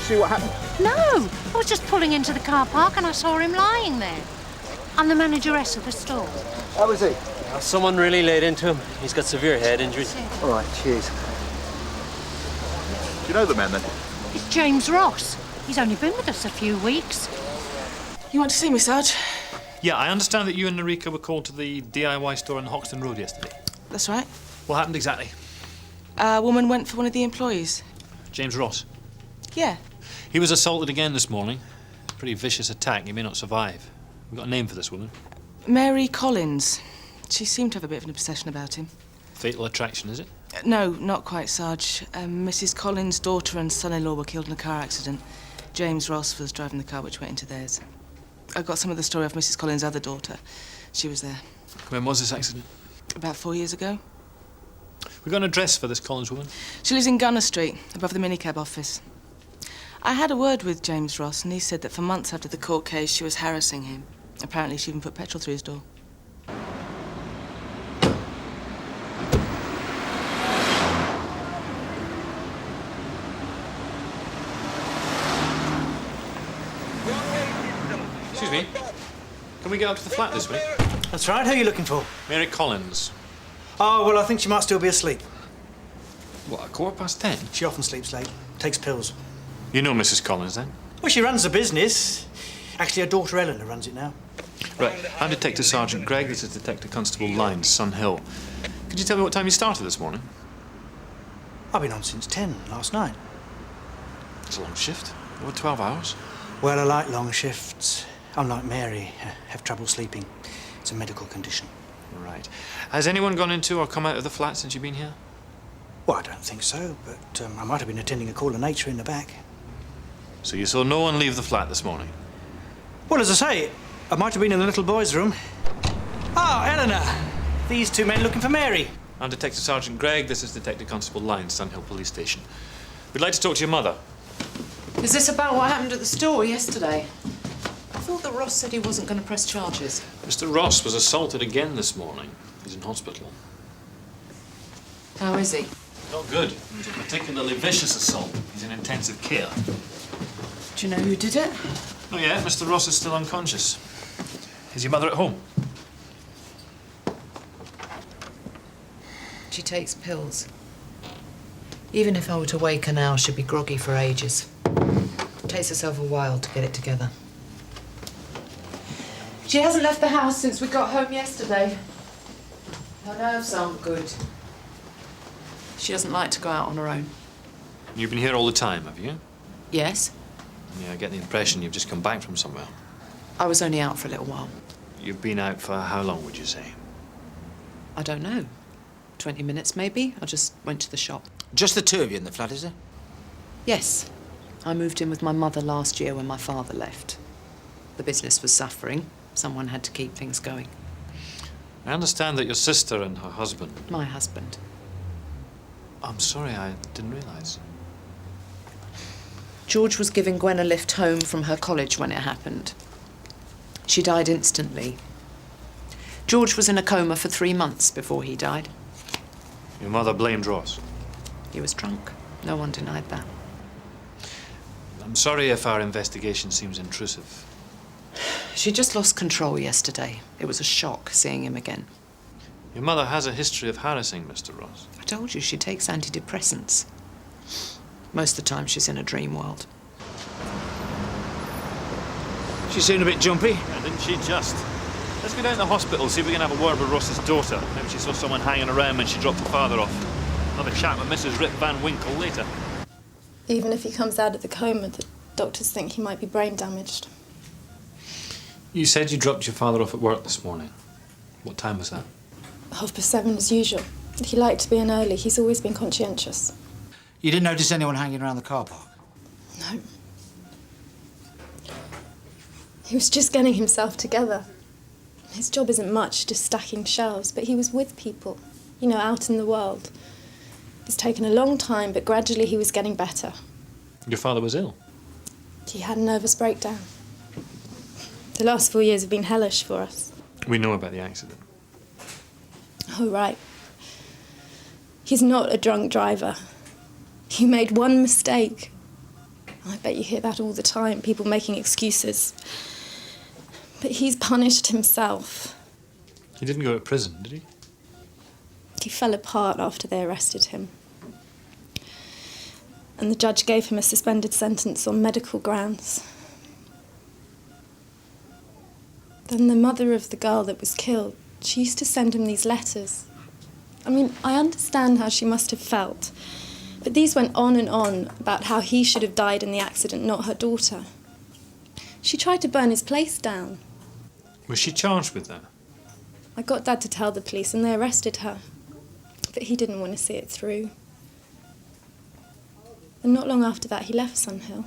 see what happened? No, I was just pulling into the car park and I saw him lying there. I'm the manageress of the store. How is he? Well, someone really laid into him. He's got severe head injuries. All right, cheers. Do you know the man, then? It's James Ross. He's only been with us a few weeks. You want to see me, Sarge? Yeah, I understand that you and Narika were called to the DIY store on Hoxton Road yesterday. That's right. What happened exactly? A woman went for one of the employees. James Ross. Yeah. He was assaulted again this morning. Pretty vicious attack. He may not survive. We've got a name for this woman. Mary Collins. She seemed to have a bit of an obsession about him. Fatal attraction, is it? No, not quite, Sarge. Mrs. Collins' daughter and son-in-law were killed in a car accident. James Ross was driving the car which went into theirs. I got some of the story off Mrs. Collins' other daughter. She was there. When was this accident? About 4 years ago. We got an address for this Collins woman? She lives in Gunner Street, above the minicab office. I had a word with James Ross, and he said that for months after the court case, she was harassing him. Apparently, she even put petrol through his door. Excuse me. Can we get up to the flat this week? That's right. Who are you looking for? Mary Collins. Oh, well, I think she might still be asleep. What, 10:15? She often sleeps late. Takes pills. You know Mrs. Collins, then? Well, she runs the business. Actually, her daughter Eleanor runs it now. Right. I'm Detective Sergeant Greig. This is Detective Constable Lines, Sun Hill. Could you tell me what time you started this morning? I've been on since 10 last night. It's a long shift. Over 12 hours. Well, I like long shifts. Unlike Mary, I have trouble sleeping. It's a medical condition. Right. Has anyone gone into or come out of the flat since you've been here? Well, I don't think so, but I might have been attending a call of nature in the back. So you saw no one leave the flat this morning? Well, as I say, I might have been in the little boy's room. Oh, Eleanor! These two men looking for Mary. I'm Detective Sergeant Greig. This is Detective Constable Lines, Sun Hill Police Station. We'd like to talk to your mother. Is this about what happened at the store yesterday? I thought that Ross said he wasn't going to press charges. Mr. Ross was assaulted again this morning. He's in hospital. How is he? Not good. It was a particularly vicious assault. He's in intensive care. Do you know who did it? Oh, yeah, Mr. Ross is still unconscious. Is your mother at home? She takes pills. Even if I were to wake her now, she'd be groggy for ages. It takes herself a while to get it together. She hasn't left the house since we got home yesterday. Her nerves aren't good. She doesn't like to go out on her own. You've been here all the time, have you? Yes? Yeah, I get the impression you've just come back from somewhere. I was only out for a little while. You've been out for how long, would you say? I don't know. 20 minutes, maybe? I just went to the shop. Just the two of you in the flat, is it? Yes. I moved in with my mother last year when my father left. The business was suffering. Someone had to keep things going. I understand that your sister and her husband... My husband. I'm sorry, I didn't realise. George was giving Gwen a lift home from her college when it happened. She died instantly. George was in a coma for 3 months before he died. Your mother blamed Ross? He was drunk. No one denied that. I'm sorry if our investigation seems intrusive. She just lost control yesterday. It was a shock seeing him again. Your mother has a history of harassing Mr. Ross. I told you she takes antidepressants. Most of the time she's in a dream world. She seemed a bit jumpy. Yeah, didn't she just? Let's go down to the hospital, see if we can have a word with Ross's daughter. Maybe she saw someone hanging around when she dropped her father off. I'll have a chat with Mrs. Rip Van Winkle later. Even if he comes out of the coma, the doctors think he might be brain damaged. You said you dropped your father off at work this morning. What time was that? 7:30 as usual. He liked to be in early. He's always been conscientious. You didn't notice anyone hanging around the car park? No. He was just getting himself together. His job isn't much, just stacking shelves, but he was with people, you know, out in the world. It's taken a long time, but gradually he was getting better. Your father was ill? He had a nervous breakdown. The last 4 years have been hellish for us. We know about the accident. Oh, right. He's not a drunk driver. He made one mistake. I bet you hear that all the time, people making excuses. But he's punished himself. He didn't go to prison, did he? He fell apart after they arrested him. And the judge gave him a suspended sentence on medical grounds. Then the mother of the girl that was killed, she used to send him these letters. I mean, I understand how she must have felt, but these went on and on about how he should have died in the accident, not her daughter. She tried to burn his place down. Was she charged with that? I got Dad to tell the police and they arrested her, but he didn't want to see it through. And not long after that, he left Sunhill.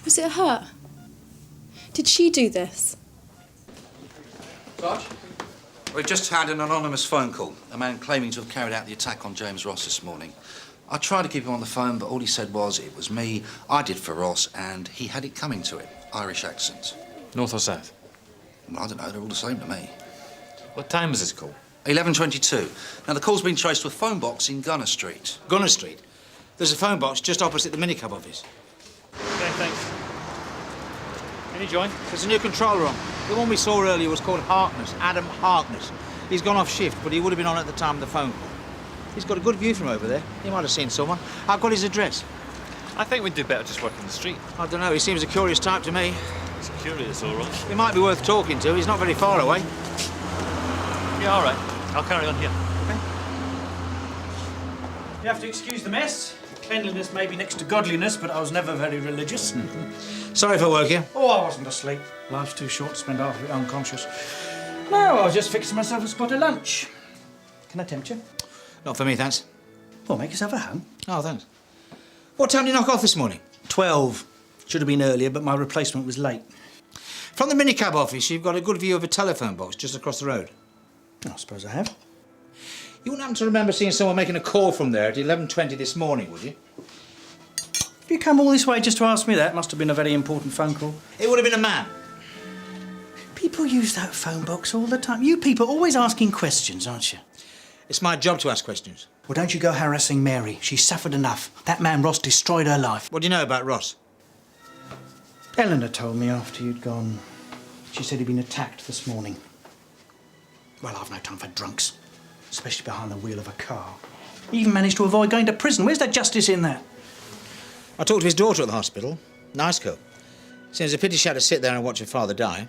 Was it her? Did she do this? Tosh? We've just had an anonymous phone call. A man claiming to have carried out the attack on James Ross this morning. I tried to keep him on the phone, but all he said was, it was me, I did for Ross, and he had it coming to it. Irish accent. North or south? Well, I don't know, they're all the same to me. What time was this call? 11:22. Now, the call's been traced to a phone box in Gunner Street. Gunner Street? There's a phone box just opposite the minicab office. Okay, thanks. Any join? There's a new controller on. The one we saw earlier was called Harkness, Adam Harkness. He's gone off shift, but he would have been on at the time of the phone call. He's got a good view from over there. He might have seen someone. I've got his address. I think we'd do better just working the street. I don't know, he seems a curious type to me. He's curious, all right. He might be worth talking to. He's not very far away. Yeah, all right. I'll carry on here. Okay. You have to excuse the mess. Cleanliness may be next to godliness, but I was never very religious. Sorry if I woke you. Oh, I wasn't asleep. Life's too short to spend half of it unconscious. No, I was just fixing myself a spot of lunch. Can I tempt you? Not for me, thanks. Well, make yourself at home. Oh, thanks. What time did you knock off this morning? 12. Should have been earlier, but my replacement was late. From the minicab office, you've got a good view of a telephone box just across the road. I suppose I have. You wouldn't happen to remember seeing someone making a call from there at 11:20 this morning, would you? If you come all this way just to ask me that, must have been a very important phone call. It would have been a man. People use that phone box all the time. You people are always asking questions, aren't you? It's my job to ask questions. Well, don't you go harassing Mary. She's suffered enough. That man Ross destroyed her life. What do you know about Ross? Eleanor told me after you'd gone. She said he'd been attacked this morning. Well, I've no time for drunks, especially behind the wheel of a car. He even managed to avoid going to prison. Where's the justice in that? I talked to his daughter at the hospital. Nice girl. Seems a pity she had to sit there and watch her father die.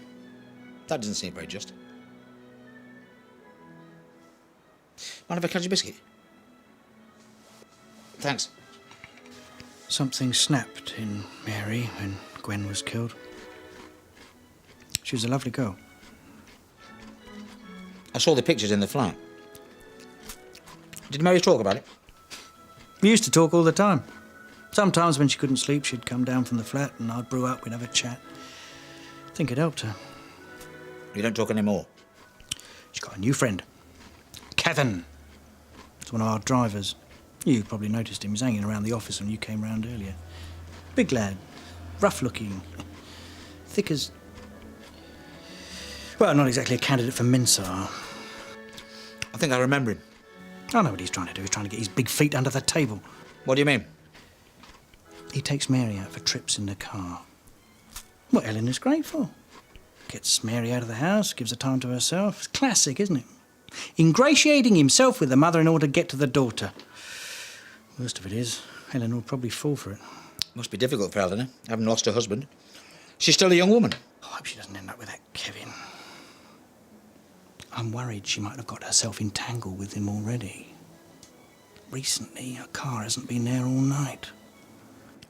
That doesn't seem very just. Mind if I catch a biscuit? Thanks. Something snapped in Mary when Gwen was killed. She was a lovely girl. I saw the pictures in the flat. Did Mary talk about it? We used to talk all the time. Sometimes when she couldn't sleep, she'd come down from the flat and I'd brew up, we'd have a chat. I think it helped her. You don't talk anymore? She's got a new friend. Kevin. It's one of our drivers. You probably noticed him. He was hanging around the office when you came round earlier. Big lad. Rough-looking. Thick as... Well, not exactly a candidate for Mensa. I think I remember him. I know what he's trying to do. He's trying to get his big feet under the table. What do you mean? He takes Mary out for trips in the car. What Eleanor's great for. Gets Mary out of the house, gives her time to herself. It's classic, isn't it? Ingratiating himself with the mother in order to get to the daughter. Worst of it is, Eleanor will probably fall for it. Must be difficult for Eleanor, having lost her husband. She's still a young woman. I hope she doesn't end up with that Kevin. I'm worried she might have got herself entangled with him already. Recently, her car hasn't been there all night.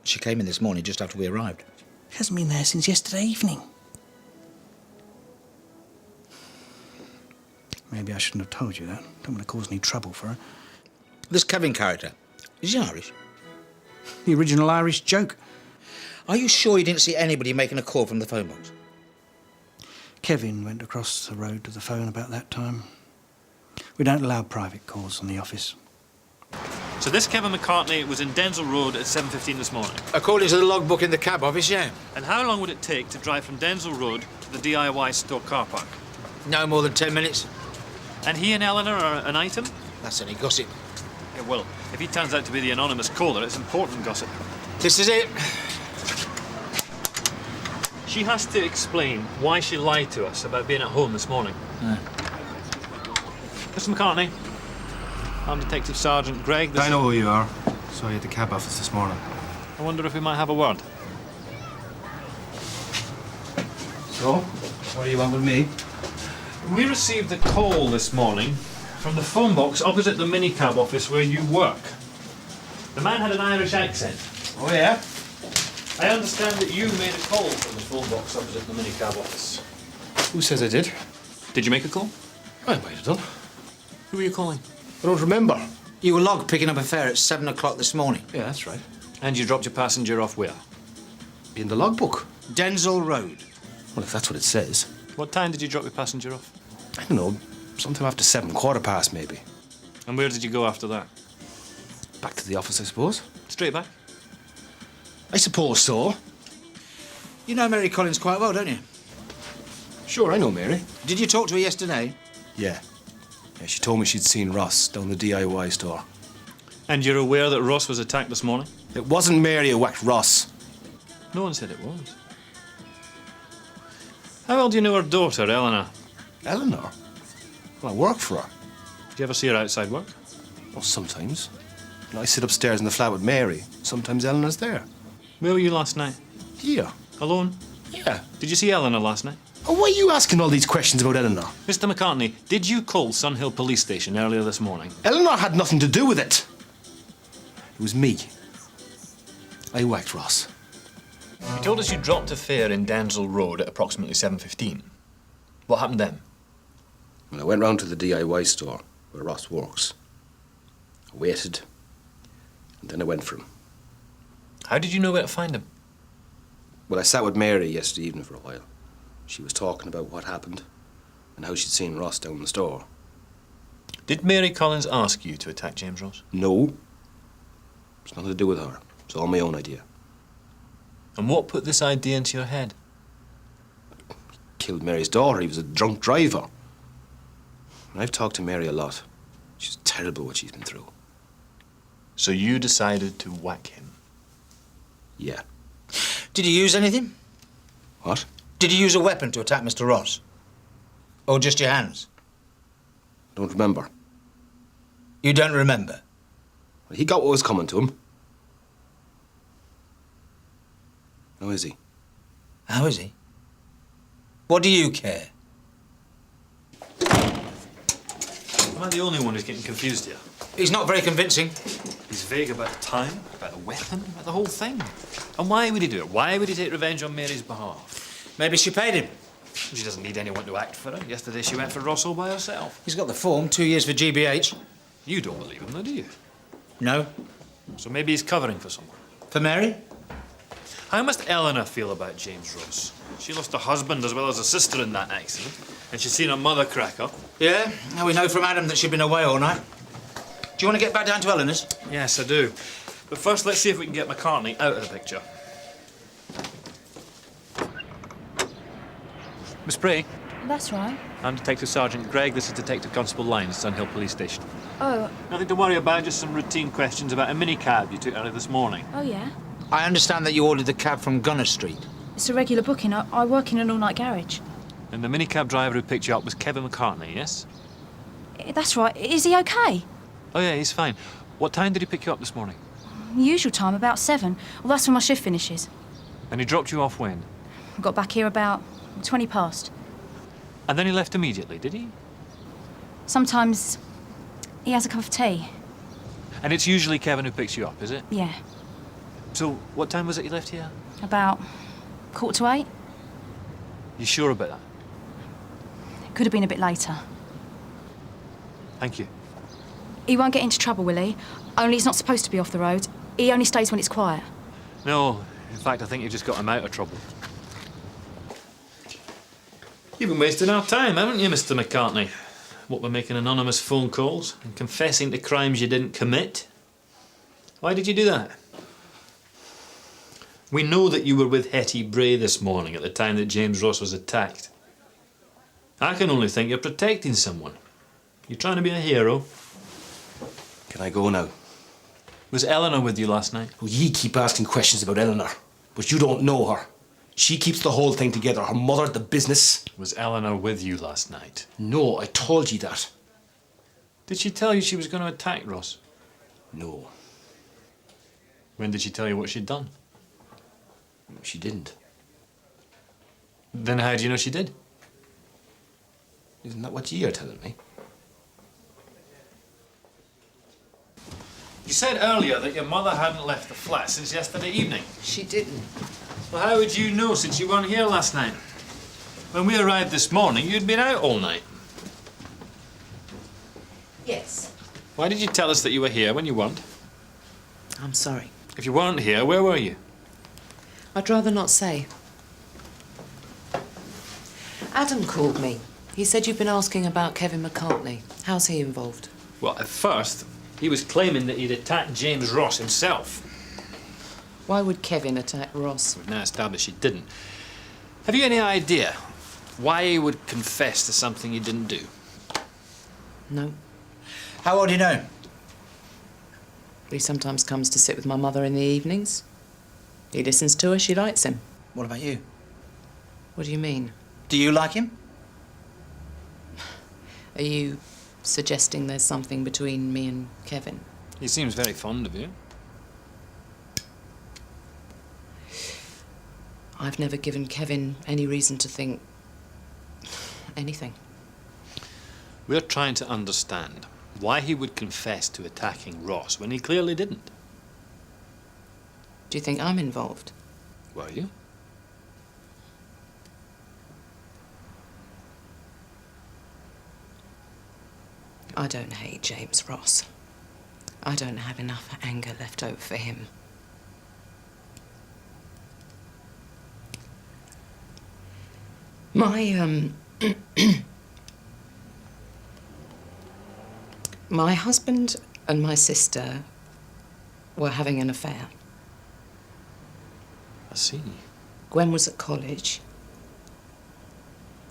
She came in this morning just after we arrived. She hasn't been there since yesterday evening. Maybe I shouldn't have told you that. Don't want to cause any trouble for her. This Kevin character, is he Irish? The original Irish joke. Are you sure you didn't see anybody making a call from the phone box? Kevin went across the road to the phone about that time. We don't allow private calls on the office. So this Kevin McCartney was in Denzil Road at 7:15 this morning. According to the logbook in the cab office, yeah. And how long would it take to drive from Denzil Road to the DIY store car park? No more than 10 minutes. And he and Eleanor are an item? That's any gossip. Yeah, well, if he turns out to be the anonymous caller, it's important gossip. This is it. She has to explain why she lied to us about being at home this morning. Mr. McCartney, I'm Detective Sergeant Greig. I know who you are. Saw you at the cab office this morning. I wonder if we might have a word. So, what do you want with me? We received a call this morning from the phone box opposite the minicab office where you work. The man had an Irish accent. Oh, yeah? I understand that you made a call from the phone box opposite the minicab office. Who says I did? Did you make a call? I might have done. Who were you calling? I don't remember. You were logged picking up a fare at 7 o'clock this morning. Yeah, that's right. And you dropped your passenger off where? In the logbook. Denzil Road. Well, if that's what it says. What time did you drop your passenger off? I don't know, sometime after 7, quarter past maybe. And where did you go after that? Back to the office, I suppose. Straight back? I suppose so. You know Mary Collins quite well, don't you? Sure, I know Mary. Did you talk to her yesterday? Yeah. Yeah, she told me she'd seen Ross down the DIY store. And you're aware that Ross was attacked this morning? It wasn't Mary who whacked Ross. No one said it was. How well do you know her daughter, Eleanor? Eleanor? Well, I work for her. Do you ever see her outside work? Well, sometimes. And I sit upstairs in the flat with Mary. Sometimes Eleanor's there. Where were you last night? Here. Alone? Yeah. Did you see Eleanor last night? Oh, why are you asking all these questions about Eleanor? Mr. McCartney, did you call Sunhill Police Station earlier this morning? Eleanor had nothing to do with it. It was me. I whacked Ross. You told us you dropped a fare in Denzil Road at approximately 7:15. What happened then? Well, I went round to the DIY store where Ross works. I waited, and then I went for him. How did you know where to find him? Well, I sat with Mary yesterday evening for a while. She was talking about what happened and how she'd seen Ross down in the store. Did Mary Collins ask you to attack James Ross? No. It's nothing to do with her. It's all my own idea. And what put this idea into your head? He killed Mary's daughter. He was a drunk driver. And I've talked to Mary a lot. She's terrible what she's been through. So you decided to whack him? Yeah. Did you use anything? What? Did you use a weapon to attack Mr. Ross? Or just your hands? Don't remember. You don't remember? Well, he got what was coming to him. How is he? How is he? What do you care? Am I the only one who's getting confused here? He's not very convincing. He's vague about the time, about the weapon, about the whole thing. And why would he do it? Why would he take revenge on Mary's behalf? Maybe she paid him. She doesn't need anyone to act for her. Yesterday she went for Ross all by herself. He's got the form, 2 years for GBH. You don't believe him, though, do you? No. So maybe he's covering for someone. For Mary? How must Eleanor feel about James Ross? She lost a husband as well as a sister in that accident, and she's seen her mother crack up. Yeah, now we know from Adam that she'd been away all night. Do you want to get back down to Eleanor's? Yes, I do. But first, let's see if we can get McCartney out of the picture. Miss Bray? That's right. I'm Detective Sergeant Greig. This is Detective Constable Lines, Sunhill Police Station. Oh. Nothing to worry about, just some routine questions about a minicab you took earlier this morning. Oh, yeah? I understand that you ordered the cab from Gunner Street. It's a regular booking. I work in an all-night garage. And the minicab driver who picked you up was Kevin McCartney, yes? That's right. Is he okay? Oh, yeah, he's fine. What time did he pick you up this morning? Usual time, about 7. Well, that's when my shift finishes. And he dropped you off when? I got back here about 20 past. And then he left immediately, did he? Sometimes he has a cup of tea. And it's usually Kevin who picks you up, is it? Yeah. So, what time was it you left here? About 7:45. You sure about that? It could have been a bit later. Thank you. He won't get into trouble, will he? Only he's not supposed to be off the road. He only stays when it's quiet. No, in fact, I think you've just got him out of trouble. You've been wasting our time, haven't you, Mr. McCartney? What with making anonymous phone calls and confessing to crimes you didn't commit. Why did you do that? We know that you were with Hetty Bray this morning at the time that James Ross was attacked. I can only think you're protecting someone. You're trying to be a hero. Can I go now? Was Eleanor with you last night? Oh, ye keep asking questions about Eleanor, but you don't know her. She keeps the whole thing together. Her mother, the business. Was Eleanor with you last night? No, I told ye that. Did she tell you she was going to attack Ross? No. When did she tell you what she'd done? She didn't. Then how do you know she did? Isn't that what ye are telling me? You said earlier that your mother hadn't left the flat since yesterday evening. She didn't. Well, how would you know since you weren't here last night? When we arrived this morning, you'd been out all night. Yes. Why did you tell us that you were here when you weren't? I'm sorry. If you weren't here, where were you? I'd rather not say. Adam called me. He said you've been asking about Kevin McCartney. How's he involved? Well, at first, he was claiming that he'd attacked James Ross himself. Why would Kevin attack Ross? We've now established he didn't. Have you any idea why he would confess to something he didn't do? No. How old do you know? He sometimes comes to sit with my mother in the evenings. He listens to her, she likes him. What about you? What do you mean? Do you like him? Are you suggesting there's something between me and Kevin? He seems very fond of you. I've never given Kevin any reason to think anything. We're trying to understand why he would confess to attacking Ross when he clearly didn't. Do you think I'm involved? Were you? I don't hate James Ross. I don't have enough anger left over for him. My, my husband and my sister were having an affair. I see. Gwen was at college.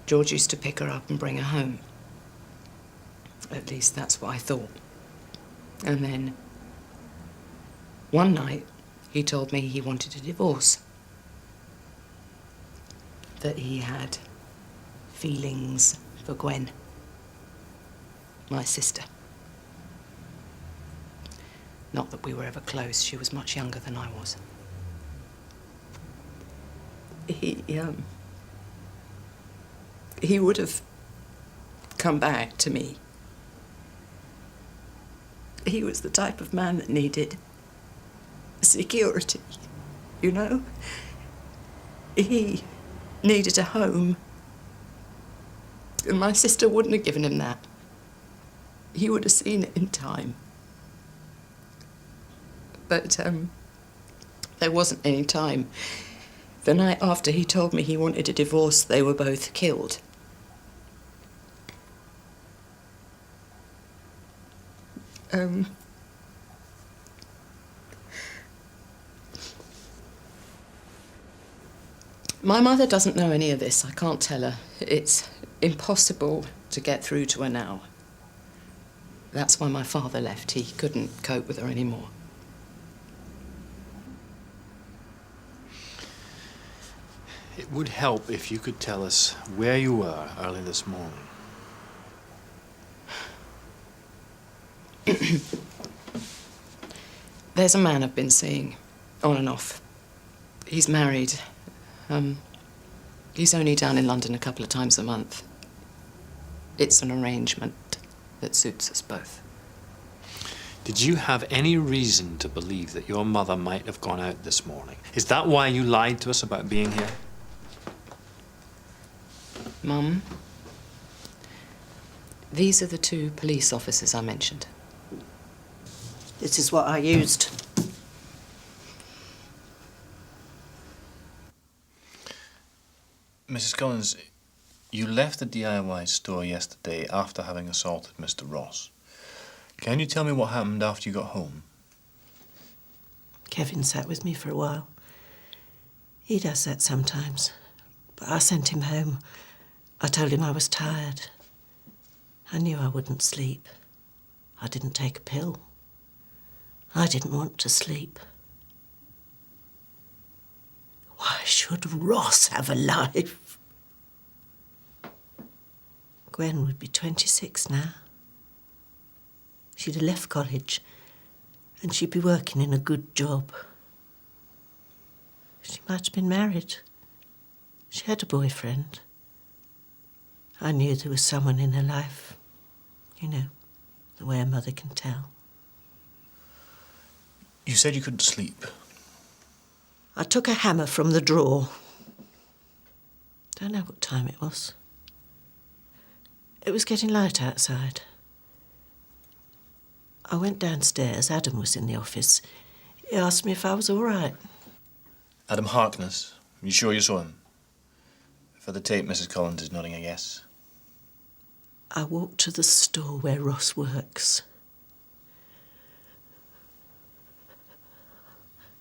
George used to pick her up and bring her home. At least that's what I thought. And then, one night, he told me he wanted a divorce. That he had feelings for Gwen, my sister. Not that we were ever close. She was much younger than I was. He would have come back to me. He was the type of man that needed security, you know? He needed a home. And my sister wouldn't have given him that. He would have seen it in time. But, there wasn't any time. The night after he told me he wanted a divorce, they were both killed. My mother doesn't know any of this. I can't tell her. It's impossible to get through to her now. That's why my father left. He couldn't cope with her anymore. It would help if you could tell us where you were early this morning. There's a man I've been seeing, on and off. He's married. He's only down in London a couple of times a month. It's an arrangement that suits us both. Did you have any reason to believe that your mother might have gone out this morning? Is that why you lied to us about being here? Mum, these are the two police officers I mentioned. This is what I used. Mrs. Collins, you left the DIY store yesterday after having assaulted Mr. Ross. Can you tell me what happened after you got home? Kevin sat with me for a while. He does that sometimes. But I sent him home. I told him I was tired. I knew I wouldn't sleep. I didn't take a pill. I didn't want to sleep. Why should Ross have a life? Gwen would be 26 now. She'd have left college and she'd be working in a good job. She might have been married. She had a boyfriend. I knew there was someone in her life. You know, the way a mother can tell. You said you couldn't sleep. I took a hammer from the drawer. Don't know what time it was. It was getting light outside. I went downstairs. Adam was in the office. He asked me if I was all right. Adam Harkness. You sure you saw him? For the tape, Mrs. Collins is nodding a yes. I walked to the store where Ross works.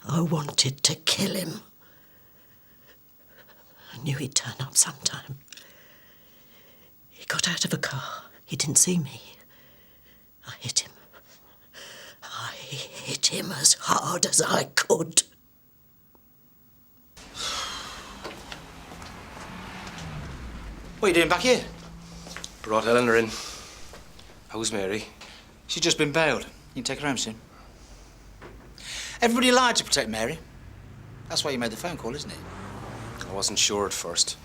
I wanted to kill him. I knew he'd turn up sometime. He got out of a car. He didn't see me. I hit him. I hit him as hard as I could. What are you doing back here? Brought Eleanor in. How's Mary? She's just been bailed. You can take her home soon. Everybody lied to protect Mary. That's why you made the phone call, isn't it? I wasn't sure at first.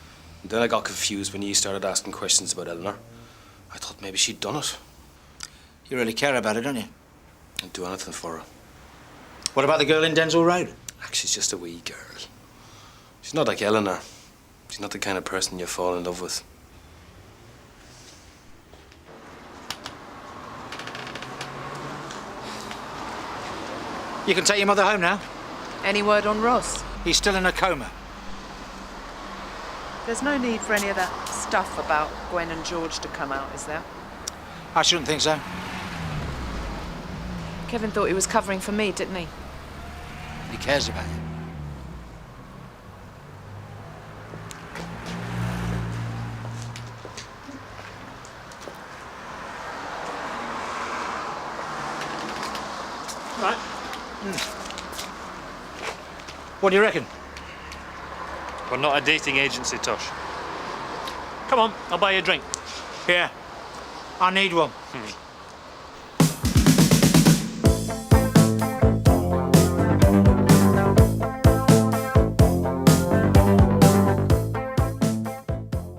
And then I got confused when you started asking questions about Eleanor. I thought maybe she'd done it. You really care about her, don't you? I'd do anything for her. What about the girl in Denzil Road? She's just a wee girl. She's not like Eleanor. She's not the kind of person you fall in love with. You can take your mother home now. Any word on Ross? He's still in a coma. There's no need for any of that stuff about Gwen and George to come out, is there? I shouldn't think so. Kevin thought he was covering for me, didn't he? He cares about you. Right. What do you reckon? We're not a dating agency, Tosh. Come on, I'll buy you a drink. Here. I need one.